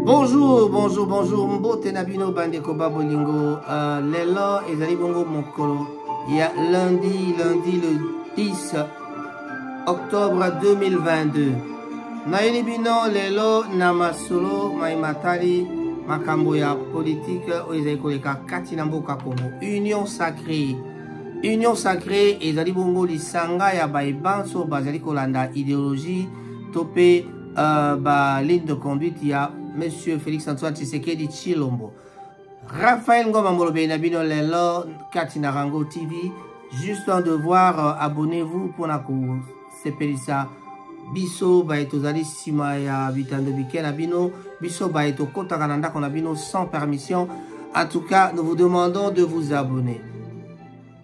Bonjour, bonjour, bonjour. Mbote Nabino Bandeko Babolingo. Lelo ezali bongo mokolo. Il y a lundi le 10 octobre 2022. Naini bino lelo namasolo maimatali makambo ya politique ezali koleka kati na mboka Congo. Union sacrée. Union sacrée ezali bongo lisanga ya baibanso bazali kolanda idéologie topé ba ligne de conduite ya Monsieur Félix Antoine Tshisekedi Tshilombo. Raphaël Ngoma Molobe Nabino Lelo Katina Rango TV. Juste un devoir, abonnez-vous pour la cour. C'est Pelissa. Biso Baetozali Sima ya Bitando Bike Nabino. Biso Baeto Kota Kananda Konabino sans permission. En tout cas, nous vous demandons de vous abonner.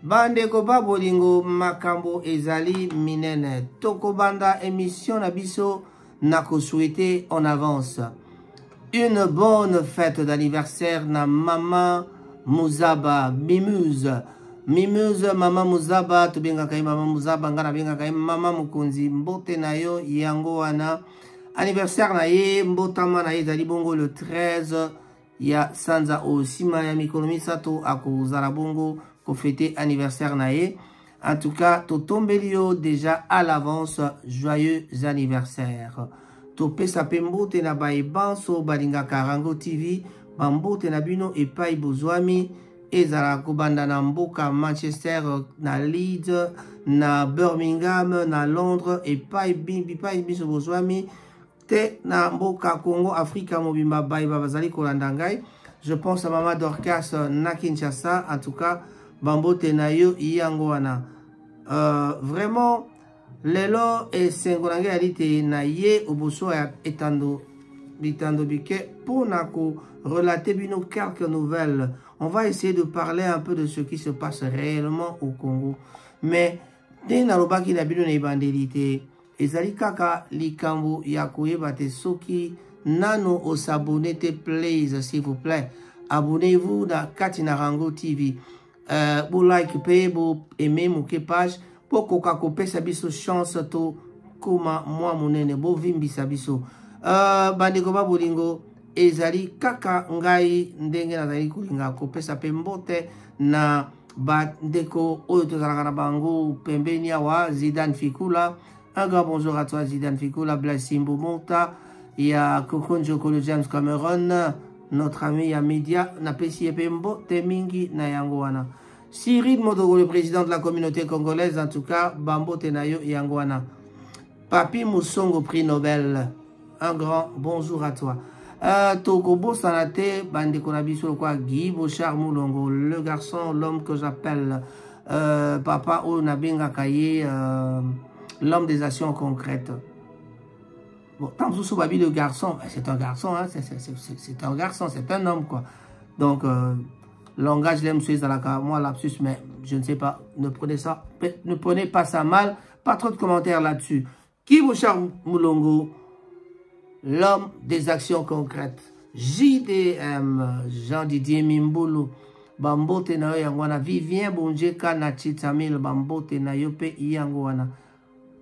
Bande Koba Bolingo Makambo Ezali Minene. Tokobanda émission Nabiso Nako souhaité en avance. Une bonne fête d'anniversaire na Maman Muzaba Mimuse. Mimuse Maman Muzaba Tubenga kai Maman Muzaba ngana benga kai Maman Mukunzi mbote na yo yango wana anniversaire na ye mbotama na ye zali bongo le 13 ya sanza osima ya mikonomi sato akozala bongo ko fêter anniversaire na ye. En tout cas, totombelio déjà à l'avance joyeux anniversaire. Topé sapembote na baibanso balinga Karango TV bambote na bino epai bozwami ezala kobanda na mboka Manchester na Leeds na Birmingham na Londres epai biso bozwami te na mboka Congo Afrika mobimba baiba bazali kolanda ngai. Je pense à Mama Dorcas na Kinshasa. En tout cas bambote na yo yango wana vraiment lelo esengonange alite na ye oboso ya etando bitando bike pour nako relater bino quelques nouvelles. On va essayer de parler un peu de ce qui se passe réellement au Congo. Mais dès na lobaki na bino na evandelite ezali kaka likambo ya koyeba te soki nano osabone te please s'il vous plaît. Abonnez-vous na Katina Rango TV. Bo like pe bo aimer mon page. Poko kakope sabiso chance to koma mwa monene bo vimbi sabiso bandeko babolingo ezali kaka ngai ndenge nazali kulinga kopesa pe mbote na bandeko oyo tozalaka na bango pembeni awa Zidane Fikula. Un grand bonjour à toi Zidane Fikula. Blasimbo Monta ya Kokonjo Kolo James Cameron notre ami ya media na pesi pe mbote mingi na yango wana. Cyril Modogo, le président de la communauté congolaise, en tout cas, Bambo Tenayo Yangwana. Papi Moussongo, prix Nobel. Un grand bonjour à toi. Tokobo Sanate, Bande Konabiso, quoi, Guy Bochar Moulongo, le garçon, l'homme que j'appelle Papa Onabinga Kaye, l'homme des actions concrètes. Bon, tant que Babi, le garçon, c'est un garçon, hein, c'est un garçon, c'est un homme, quoi. Donc, langage l'aime moi lapsus, mais je ne sais pas, ne prenez pas ça mal, pas trop de commentaires là-dessus. Kibouchar Moulongo, l'homme des actions concrètes. JDM, Jean-Didier Mimbolo, Bambote na yangwana, Vivien Bonjeka na Chitamil, Bambote na yope yangwana.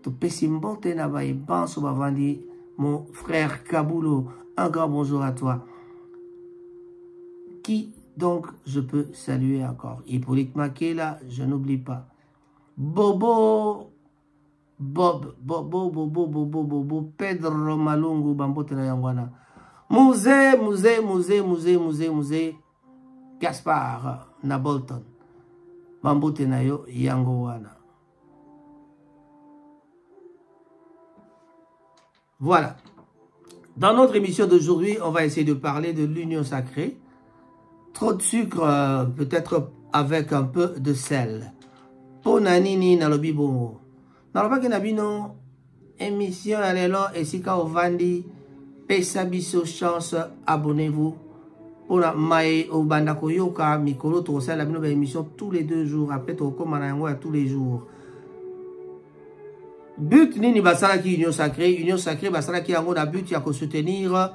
To pesimbote na ba ibanso bavandi, mon frère Kaboulo, un grand bonjour à toi. Qui donc, je peux saluer encore. Hippolyte Makela, je n'oublie pas. Bobo, Pedro Malungu, Bambote na Yangwana. Musée, Gaspard, na Bolton. Bambote na yo, Yangowana. Voilà. Dans notre émission d'aujourd'hui, on va essayer de parler de l'union sacrée. Trop de sucre, peut-être avec un peu de sel. Ponanini nalobi bongo. Nalobaki nabino émission alelo esika ovandi pesa biso chance abonnez-vous. Pona mai obanda koyoka mikolo to sala bino ba émission tous les 2 jours après to komana yango ya tous les jours. But nini basala ki union sacrée basala ki yango na but ya ko soutenir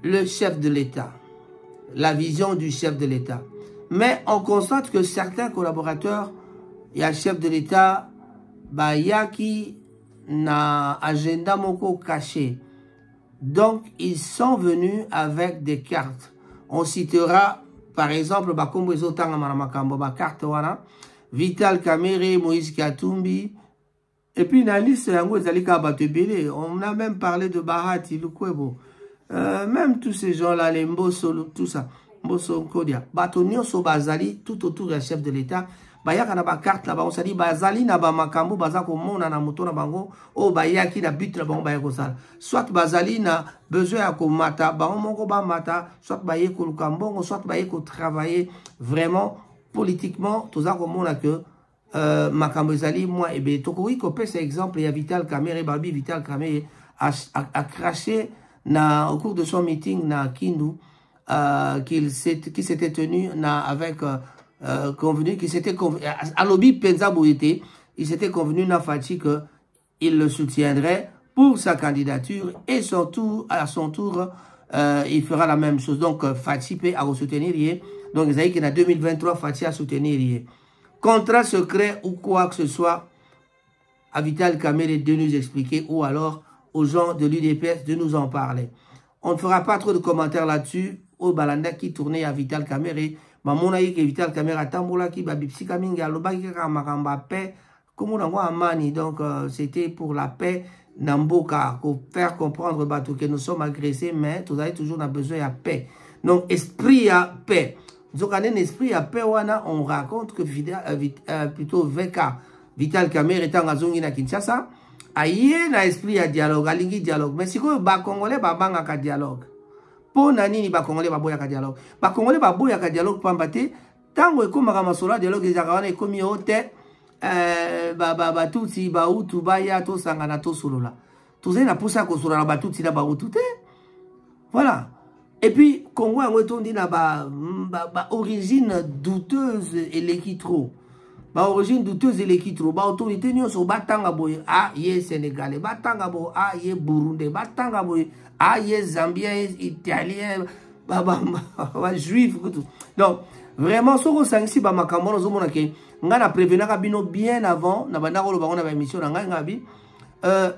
le chef de l'État, la vision du chef de l'État. Mais on constate que certains collaborateurs, il y a le chef de l'État, yaki na agenda moko caché. Donc, ils sont venus avec des cartes. On citera, par exemple, Bakombo Ezotanga Maramakambo, carte wana, Vital Kamerhe, Moïse Katumbi, et puis dans la liste, on a même parlé de Bahati, Lukwebo, même tous ces gens-là, les Mbosso, tout ça, Mbosso Kodia, Batonio Sobazali, tout autour du chef de l'État, Bayaka na ba carte là-bas, on s'est dit, Bazali na ba makambo, Bazako mona na moto na bango, oh Bayaki na but na bango Bayako sal. Soit Bazali na besoin à mata, bango mongo ba mata, soit Bayeko lukambongo, soit Bayeko travailler vraiment politiquement, tout ça comme on a que makambo ezali, moi, et bien, Tokori Kopé, c'est exemple, il y a Vital Kamerhe, Barbie Vital Kamerhe a craché au cours de son meeting na Kindu, qui s'était tenu avec convenu, qui s'était convenu à lobby Penza Bouyete, il s'était convenu na Fachi qu'il le soutiendrait pour sa candidature et surtout à son tour il fera la même chose. Donc Fachi peut à soutenir, donc ils ont dit qu'en 2023 Fachi a soutenir. Contrat secret ou quoi que ce soit, à Vital Kamerhe de nous expliquer ou alors aux gens de l'UDPS de nous en parler. On ne fera pas trop de commentaires là-dessus. Au Balanda qui tournait à Vital Kamerhe, Mamona que Vital Kamerhe a tambola qui babipsi kaminga lobaki kamakamba paix comme on envoie amani. Donc c'était pour la paix Namboka pour faire comprendre bateau que nous sommes agressés mais vous avez toujours besoin de paix. Donc esprit à paix. Donc un esprit à paix on raconte que plutôt VK Vital Kamerhe est en zongi na Kinshasa aye na esprit à dialogue alingi dialogue mais si quoi ba congolais ba banga ka dialogue. Po nani ba congolais ba boya ka dialogue. Ba congolais ba boya ka dialogue pambate tango ekomaka masolo dialogue ezaka wana ekomi ote ba tuti ba utu ba ya to sangana to solola. Tozali na posa ko solola ba tuti na ba utu te. Voilà. Et puis Congo yango etondi na ba origine douteuse eleki trop. Ba origine douteuse eleki trop. Ba autorité nyonso batanga boye a ye sénégalais, batanga boye a ye burundais, batanga boye a ye zambien, italien, juif tout. Donc vraiment ce que ça ici ba makambo zo mona ke ngana prévenir bino bien avant na banda ko lo bango na ba émission na ngai ngabi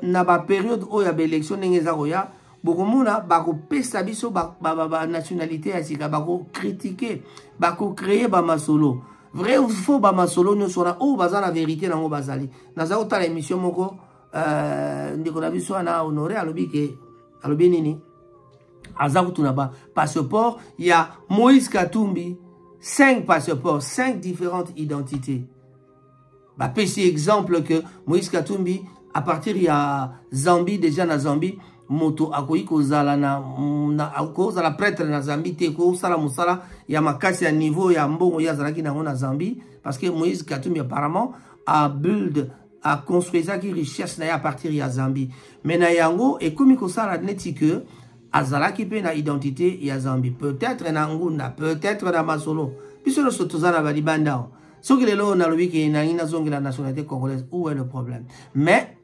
na ba période o ya ba élection ngeza ko ya bokomona bako pesa biso ba nationalité ya sika bako critiquer bako créer ba masolo vrai ou faux ba masolo no sona o baza la vérité nango bazali naza ko tala émission moko ndiko na biso na honoré alobi ke alobi nini aza kutuna ba passeport il y a Moïse Katumbi 5 passeports 5 différentes identités ba petit exemple que Moïse Katumbi à partir il y a Zambie déjà na Zambie moto akoyi kozala na kozala prêtre na Zambie te ko sala musala ya makasi ya niveau ya mbongo ya zalaki nango na Zambie parce que Moïse Katumbi apparemment a construit ça qui richesse na ya à partir ya Zambie mais na yango ekomi kosala neti que azalaki pe na identité ya Zambie peut-être na ngunda peut-être na masolo biso no sotozana ba libanda soki lelo na lobi na ina zongi la nationalité congolaise où est le problème mais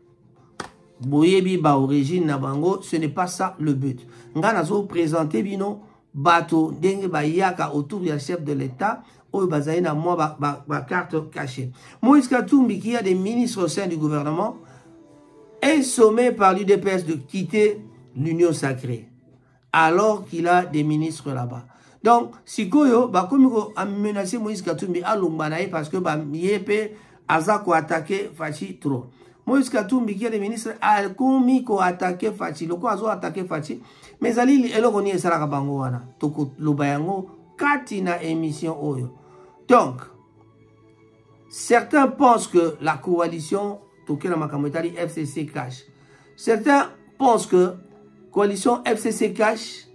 boyebi ba origine na bango ce n'est pas ça le but ngana zo présenter bino bato ndenge ba yaka autour du chef de l'État ou bazali na moi ba carte cachée. Moïse Katumbi qui a des ministres au sein du gouvernement est sommé par l'UDPS de quitter l'Union sacrée alors qu'il a des ministres là-bas. Donc si koyo ba komiko a menacé Moïse Katumbi à Lumbanaï parce que ba yepé azako attaquer Fachi trop. Moïse Katumbi qui est le ministre a commis ko attaquer Fachi loko azo attaquer Fachi mais ali eloko ni esala bango wana toko lobayango kati na émission oyo. Donc certains pensent que la coalition tokela makamotali FCC cash. Certains pensent que coalition FCC cash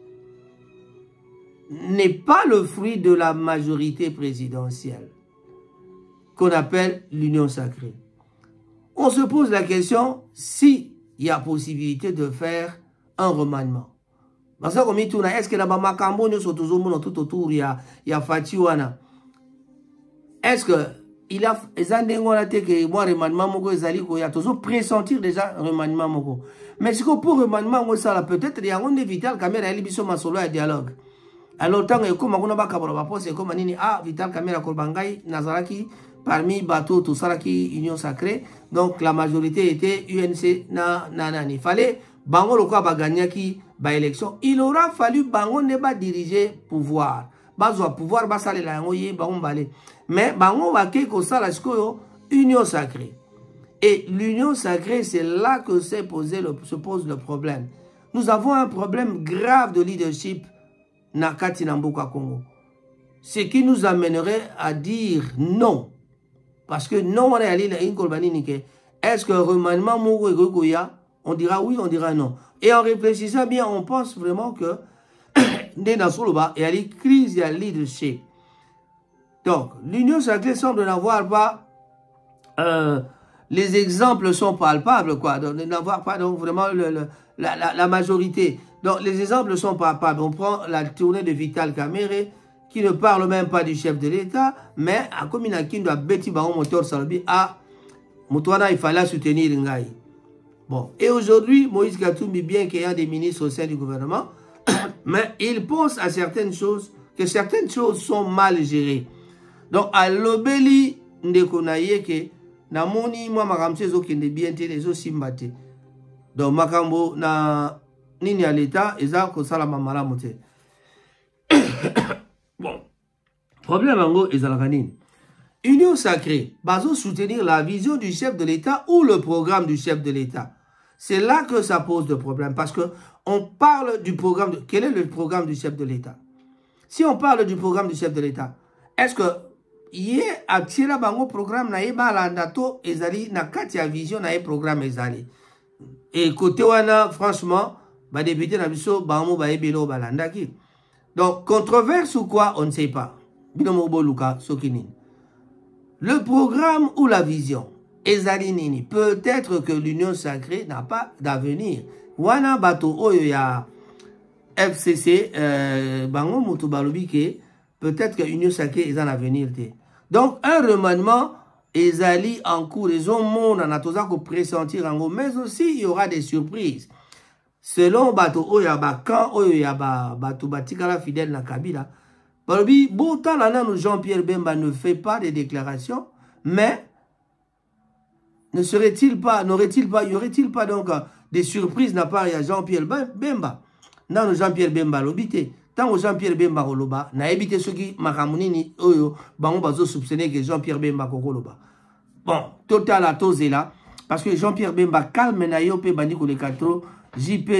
n'est pas le fruit de la majorité présidentielle qu'on appelle l'Union sacrée. On se pose la question s'il y a possibilité de faire un remaniement. Est-ce que la Makambo ne sont toujours tout autour il y a Fatiwana? Est-ce que il a que moi remaniement moko ezali ko ya toujours pressentir déjà remaniement moko. Mais ce que pour remaniement ça peut-être il y a un Vital Kamerhe ali biso masolo ya dialogue. Alors tant que comme on ba kabolo ba pose comme nini Vital Kamerhe ko bangai nazaraki parmi bateau tout ça qui union sacrée donc la majorité était UNC na nani fallait bango lokwa ba gagnaki élection, il aura fallu bango ne pas diriger pouvoir. Bazwa pouvoir basale la yango ye bango balé. Mais bango va ko sala sikoyo union sacrée. Et l'union sacrée, c'est là que se pose le problème. Nous avons un problème grave de leadership Nakati Namboka Congo. Ce qui nous amènerait à dire non. Parce que non, on est allé à une est-ce que remaniement Mogo et Gogoya, on dira oui, on dira non. Et en réfléchissant bien, on pense vraiment que il y a une crise, il y a le leadership. Donc, l'union sacrée semble n'avoir pas... les exemples sont palpables, quoi. N'avoir pas donc, vraiment la majorité. Donc, les exemples sont palpables. On prend la tournée de Vital Kamerhe, qui ne parle même pas du chef de l'État, mais à Kominakin doit bêti baron moteur salbi à Moutouana, il fallait soutenir Ngaï. Bon, et aujourd'hui, Moïse Katumbi, bien qu'il y ait des ministres au sein du gouvernement, mais il pense à certaines choses, que certaines choses sont mal gérées. Donc, à l'obéli, ndekonaye que namoni moi makamse zo kende bien te les zo simbate. Donc makambo na nini à l'état eza ko sala mamala moté. Bon. Problème ango ezalaka nini? Union sacrée, bazo soutenir la vision du chef de l'État ou le programme du chef de l'État. C'est là que ça pose de problème parce que on parle du programme de... Quel est le programme du chef de l'État? Si on parle du programme du chef de l'État, est-ce que il y a un bango programme na yeba landato ezali na kati ya vision na programme ezali. Et côté wana franchement ba député na biso bango ba ebelo balandaki. Donc controverse ou quoi, on ne sait pas. Binomo boluka sokinin. Le programme ou la vision ezali nini? Peut-être que l'union sacrée n'a pas d'avenir. Wana bato oyo ya FCC bango mutu balobi ke peut-être que l'union sacrée est un avenir. Donc, un remaniement est en cours. Les hommes monde en attendant qu'on pressentir en gros. Mais aussi, il y aura des surprises. Selon Bato Oyaba, quand Oyaba, Bato Batikala fidèle na Kabila, Balobi, Boutan Lana, Jean-Pierre Bemba ne fait pas de déclarations, mais ne serait-il pas, y aurait-il pas donc des surprises n'a pas à Jean-Pierre Bemba? Non, Jean-Pierre Bemba l'obité. Tant que Jean-Pierre Bemba Koloba, n'a évité ceux qui makamunini oyo, bango bazo soupçonner que Jean-Pierre Bemba Koloba. Bon, total à tous est là, parce que Jean-Pierre Bemba calme na yo pe bandi ko le katro, JP,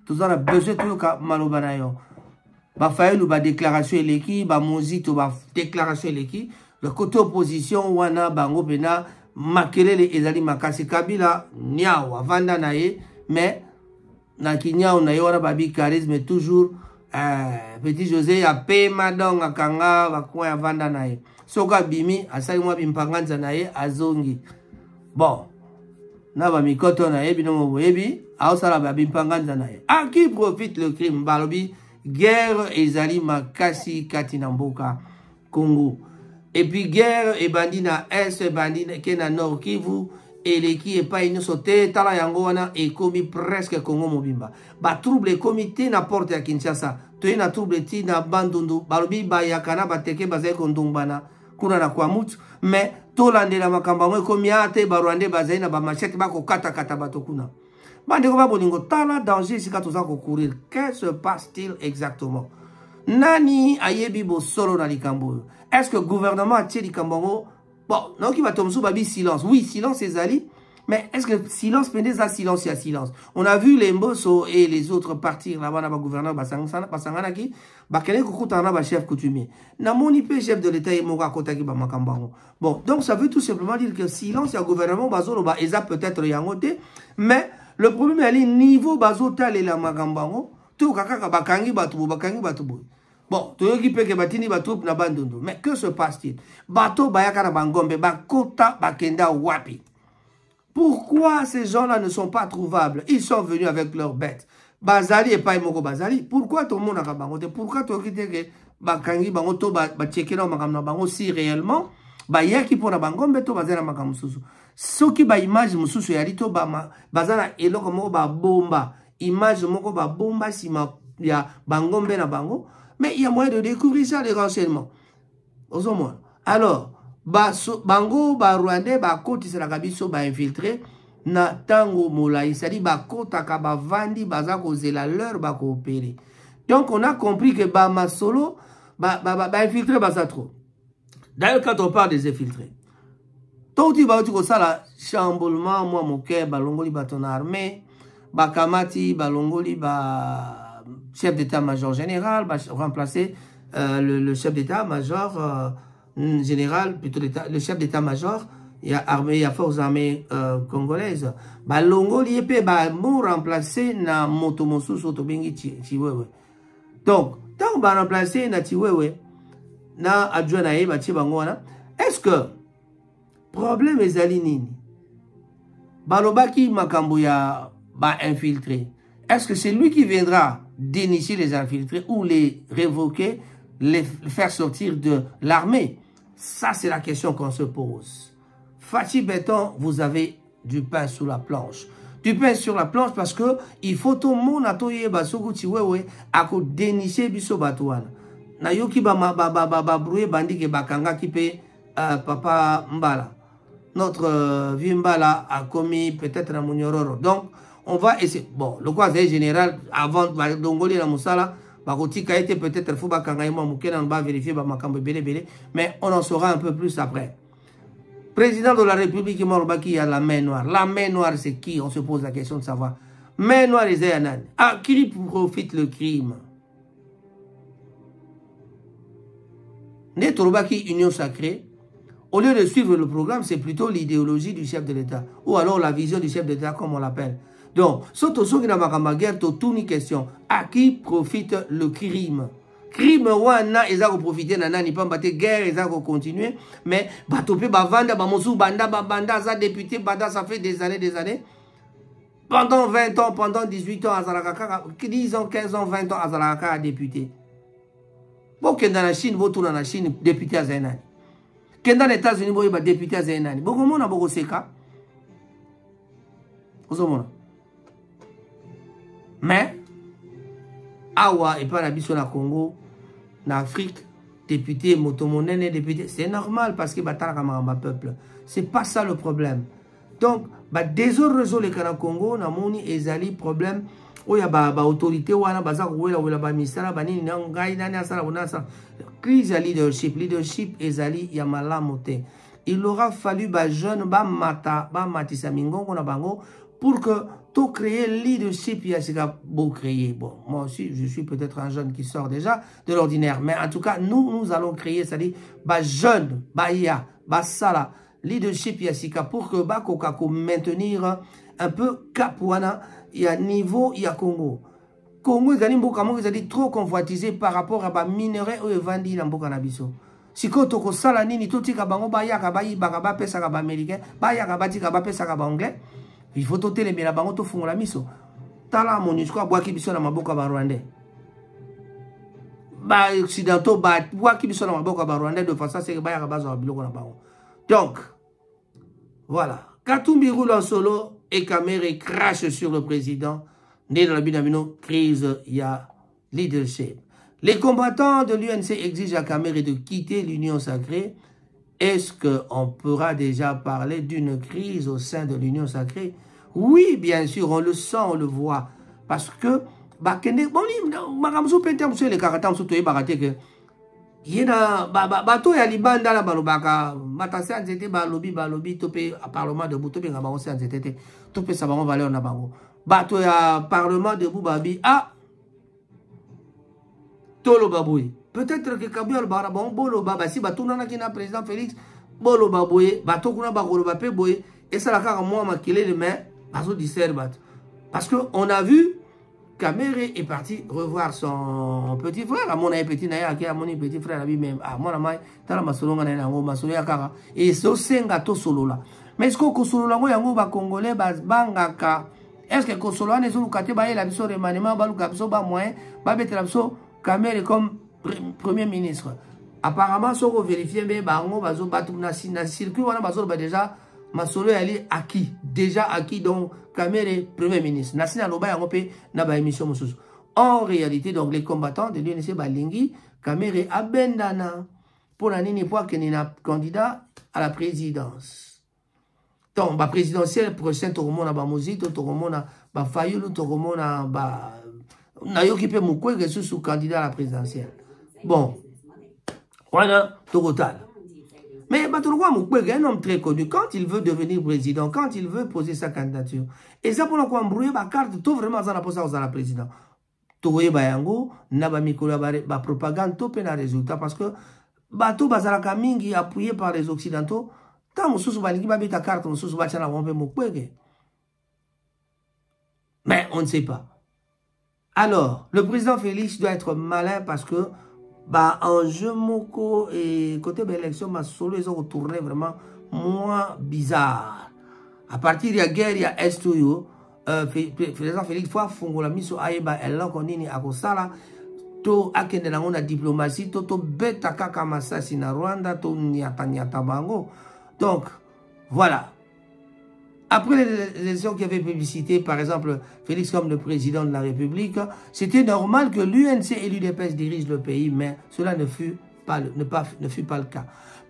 tout ça a besoin de tout maloba na yo. Ba faille ou ba déclaration eleki, ba mozito ba déclaration eleki, le côté opposition wana bango pena makelele ezali makasi Kabila niao avanda na ye, mais na kinyao na yo wana babi charisme toujours petit José a pema donc akanga bakwa avanda na ye. Soka bimi asali mwa bimpanganza na ye azongi. Bon. Na ba mikoto na ye bino boyebi aosala ba bimpanganza na ye. A qui profite le crime balobi guerre ezali makasi kati na mboka Congo. Et puis guerre et bandi na est bandi ke na nord Kivu et les qui est pas une sauté tala yango wana et komi presque Congo mobimba. Ba trouble comité na porte ya Kinshasa. To na trouble ti na bandundu balobi ba yakana bateke bazai kondumbana kuna na kwa mutu mais to landela makamba mwe komi ate barwande bazai na ba machete bako kata bato kuna. Bande ko ba bolingo tala danger sika to za ko courir. Qu'est-ce se passe-t-il exactement? Nani ayebi bo solo na likambo? Est-ce que le gouvernement a tiré likambo? Bon, non qui va tomber babi silence. Oui, silence c'est Ali. Mais est-ce que silence pendant ça silence il y a silence? On a vu les Mbosso et les autres partir là-bas dans le gouvernement basangana qui bakene kokutana ba chef coutumier. Na moni pe chef de l'état et moka kotaki ba makambango. Bon, donc ça veut tout simplement dire que silence il y a gouvernement bazolo ba eza peut-être yangote, mais le problème est niveau bazota le la makambango, tout kaka bakangi batu. Bon, tu veux que batini batoup na bandondo. Mais que se passe-t-il? Bato bayaka na bangombe bakota bakenda wapi. Pourquoi ces gens-là ne sont pas trouvables? Ils sont venus avec leurs bêtes. Bazali et pas Moko Bazali. Pourquoi tout le monde a bangote? Pourquoi tu as quitté que bakangi bangoto ba checker na makamna bango si réellement ba yaki pour na bangombe to bazana makamususu. Soki ba image mususu ya lito ba bazana eloko moko ba bomba. Image moko ba bomba sima ya bangombe na bango. Mais il y a moyen de découvrir ça, les renseignements. Alors, bango, rwandais, côté c'est la gabiso, infiltré. na tango molai, c'est-à-dire bakotaka bavandi baza kozela leur ba coopérer. Donc on a compris que ba masolo ba infiltré baza trop. D'ailleurs quand on parle des infiltrés, tout tu vas tu ça la chamboulement moi moké balongoli baton armée, ba kamati balongoli ba chef d'état-major général, ba remplacer le chef d'état-major général, plutôt le chef d'état-major, il y a armée, il y a forces armées congolaises. Ba longoli pe ba mo remplacer na motomosu soto bengi chiwewe. Donc, tant ba remplacer na chiwewe na adjoint na ba chi bangona. Est-ce que problème ezali nini? Balobaki makambo ya ba infiltré. Est-ce que c'est lui qui viendra dénicher les infiltrés ou les révoquer, les faire sortir de l'armée? Ça, c'est la question qu'on se pose. Fachi Béton, vous avez du pain sur la planche. Du pain sur la planche parce que il faut tout le monde atoye basoku tiwewe ako dénicher biso batouane. Na yoki ba broué bandi ke bakanga ki pe papa Mbala. Notre vieux Mbala a commis peut-être un mounyororo. Donc, on va essayer. Bon, le quoi c'est général avant d'ongoli la moussala. Barotika a été peut-être fou bakangaïma moukena, on va vérifier makambo belé, mais on en saura un peu plus après. Président de la République Morobaki a la main noire. La main noire, c'est qui? On se pose la question de savoir. Main noire, les Zayanan. À qui profite le crime? Netorobaki, Union sacrée. Au lieu de suivre le programme, c'est plutôt l'idéologie du chef de l'État. Ou alors la vision du chef de l'État, comme on l'appelle. Donc, surtout ceux qui n'ont pas guerre, tout une question. À qui profite le crime? Crime, wana, ils ont profité, nana, ni pas battre guerre, ils ont continué. Mais, batopé, bavanda, bamosou, banda, babanda, ça député, banda, ça fait des années. Pendant 20 ans, pendant 18 ans, Azalakaka, 10 ans, 15 ans, 20 ans, Azalakaka a député. Bon, quand dans la Chine, vous tournez dans la Chine, député à Zainani. Quand dans les États-Unis, vous avez député à Zainani. Beaucoup de monde a beaucoup de cas. Vous avez mais, Awa et pas la biso na Congo, na Afrique, député, motomonène, député, c'est normal parce que batala ma peuple. C'est pas ça le problème. Donc, désolé les Canada Congo, na moni ezali problème. Oh ya ba autorité wana baza wela ba ministère ba nini ngai nani asala bonasa. Crise à leadership ezali ya malamote. Il aura fallu ba jeune ba matisa mingongo na bango pour que tout créer leadership, il y a beau créer. Bon, moi aussi, je suis peut-être un jeune qui sort déjà de l'ordinaire. Mais en tout cas, nous allons créer, c'est-à-dire, jeune, sala, leadership, yasika, pour que Kokako maintenir un peu Kapouana, il y a niveau, il y a Congo. Congo, ils ont trop convoitisé par rapport à minerais ou vendus dans Bokanabiso. Si Kotoko Salanini, tout tika bango, Bayakabayi, Bagaba, Pesakaba américain, Bayakabati, Kaba, Pesakaba anglais. Il faut toter les mélabango to font la miso. Tala monisco bois qui biso na maboka ba rwandais. Ba occidentaux ba bois qui biso na maboka ba rwandais de façon c'est ba ya bazo biloko na bango. Donc voilà, Katumbi roule en solo et Kamere crache sur le président. Né dans la Binamino, crise, il y a leadership. Les combattants de l'UNC exigent à Kamere de quitter l'Union sacrée. Est-ce qu'on pourra déjà parler d'une crise au sein de l'Union sacrée? Oui, bien sûr, on le sent, on le voit. Parce que, bato ya libanda la balobaka matase anzete balobi tope parlement debout tope ngaba se anzete tope sa bango valeur na bango bato ya parlement debout babi tolo baboui peut-être que Kabila bara bon bolo baba si bato na kina président Félix bolo baboui bato kuna bakolo bape boy et ça la kaka moi makile le mais bazo disser bat parce que on a vu Kamere est parti revoir son petit frère. À mon petit naya, à mon petit frère, même à mon amai, tala masolonga na yango masoya kara. Et so senga to solo là. Mais est-ce que solo là yango ba congolais ba bangaka? Est-ce que solo ane solo kate ba la biso remaniement ba luka biso ba moyen ba betela biso Kamere comme premier ministre. Apparemment so ko vérifier mais bango bazo batu na circuit wana bazo ba déjà Masolo ali acquis, déjà acquis, donc Kamere, premier ministre. Nassina Loba Yangope, Naba émission Moussousou. En réalité, donc les combattants de l'UNC Balingi, Kamere Abendana, pour la nini fois qu'il est candidat à la présidence. Donc, la présidentielle prochaine, tout le monde a Bamozito, tout le monde a Fayoulou, tout le monde a occupé Mukwege sous candidat à la présidentielle. Bon, voilà, tout total. Mais Batouroua Mukwege est un homme très connu. Quand il veut devenir président, quand il veut poser sa candidature, et ça pour qu'on brouille ma carte, tout vraiment ça n'a pas ça aux président. Touye bayango, naba mikolo ba propagande, tout peine résultat parce que bateau bazalaka mingi appuyé par les occidentaux. Tant mususu balingi ba bita carte, mususu ba chana wampe Mukwege. Mais on ne sait pas. Alors, le président Félix doit être malin parce que en jeu moko et côté de l'élection, ma solo ils ont retourné vraiment moins bizarre. À partir de la guerre, il y a Estoyo, président Félix fois fongola miso aeba elan konini akosala to akende na ngona diplomatie to beta kaka masasi na Rwanda to nyata bango. Donc voilà. Après les élections qui avaient publicité, par exemple, Félix comme le président de la République, c'était normal que l'UNC et l'UDPS dirigent le pays, mais cela ne fut pas le cas.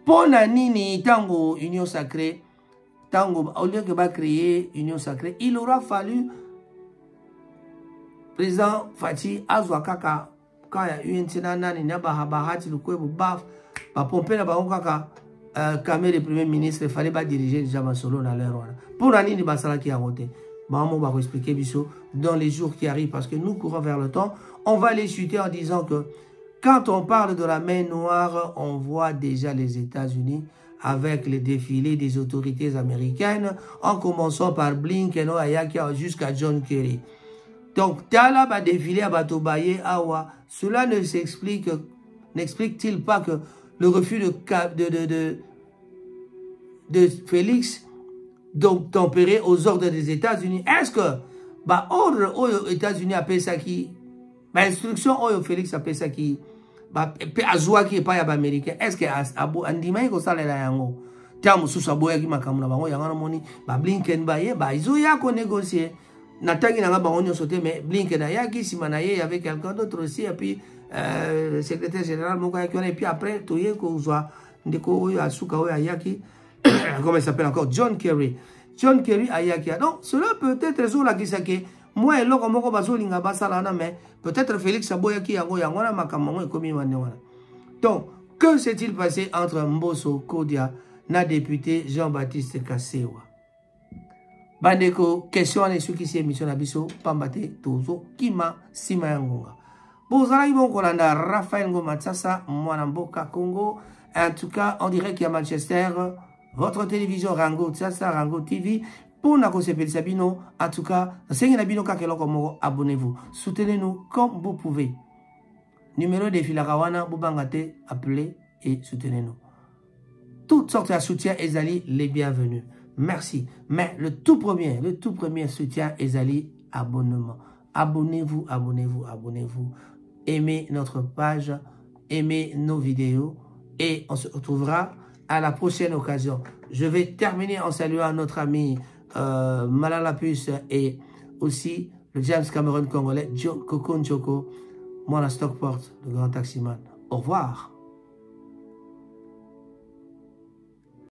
Pour Nanini, Tango, Union Sacrée, Tango, au lieu que va créer Union Sacrée, il aura fallu président Fati Azwakaka, quand il y a UNC Nanani, Nabahabahati, le Kouébou Baf, Pompé Nabahonkaka, Kamé le premier ministre, il fallait pas diriger déjà Masolo dans l'heure. Pour l'année de Bassala qui a voté, Maman va vous expliquer Bissot dans les jours qui arrivent parce que nous courons vers le temps. On va les chuter en disant que quand on parle de la main noire, on voit déjà les États-Unis avec les défilés des autorités américaines, en commençant par Blinken, jusqu'à John Kerry. Donc, Tala va défiler à Batobaye, Awa. Cela ne n'explique-t-il pas que le refus de Félix tempéré aux ordres des États-Unis? Est-ce que ordre aux États-Unis appelle ça qui instruction aux Félix appelle ça qui azwa qui pas américain? Est-ce que andimai ko sala la yango tamu susaboya ki makamuna bango yangana moni Blinken baye izo ya ko négocier natangi na bango nyoso te mais Blinken ayaki simanaye avec quelqu'un d'autre aussi et puis secrétaire général moko yaki et puis après toye ko zwa ndeko oyo asuka oyo ayaki comment il s'appelle encore, John Kerry. John Kerry ayaki. Donc, cela peut être sur la kisake. Moi, et l'autre, moko bazolinga basalana, mais peut-être Félix Aboyaki yango yangona makamongo et komi wandewana. Donc, que s'est-il passé entre Mbosso Kodia na député Jean-Baptiste Kassewa? Bandeko, question à l'échec ici, émission Nabiso, Pambate, Tozo, Kima, Sima Yangonga. Bozala Ibon Kolanda, Raphaël Ngomatsasa, Mwanamboka Congo. En tout cas, on dirait qu'il y a Manchester. Votre télévision Rango Tsasa, Rango TV, pour Nako Sepel Sabino, en tout cas, abonnez-vous. Soutenez-nous comme vous pouvez. Numéro de Filarawana, Boubangate, appelez et soutenez-nous. Toutes sortes de soutien, Ezali, les bienvenus. Merci. Mais le tout premier soutien, Ezali, abonnement. Abonnez-vous, abonnez-vous, abonnez-vous. Aimez notre page, aimez nos vidéos et on se retrouvera à la prochaine occasion. Je vais terminer en saluant notre ami Malala Puce et aussi le James Cameron congolais, Coco Njoko, moi la Stockport, le grand taximan. Au revoir.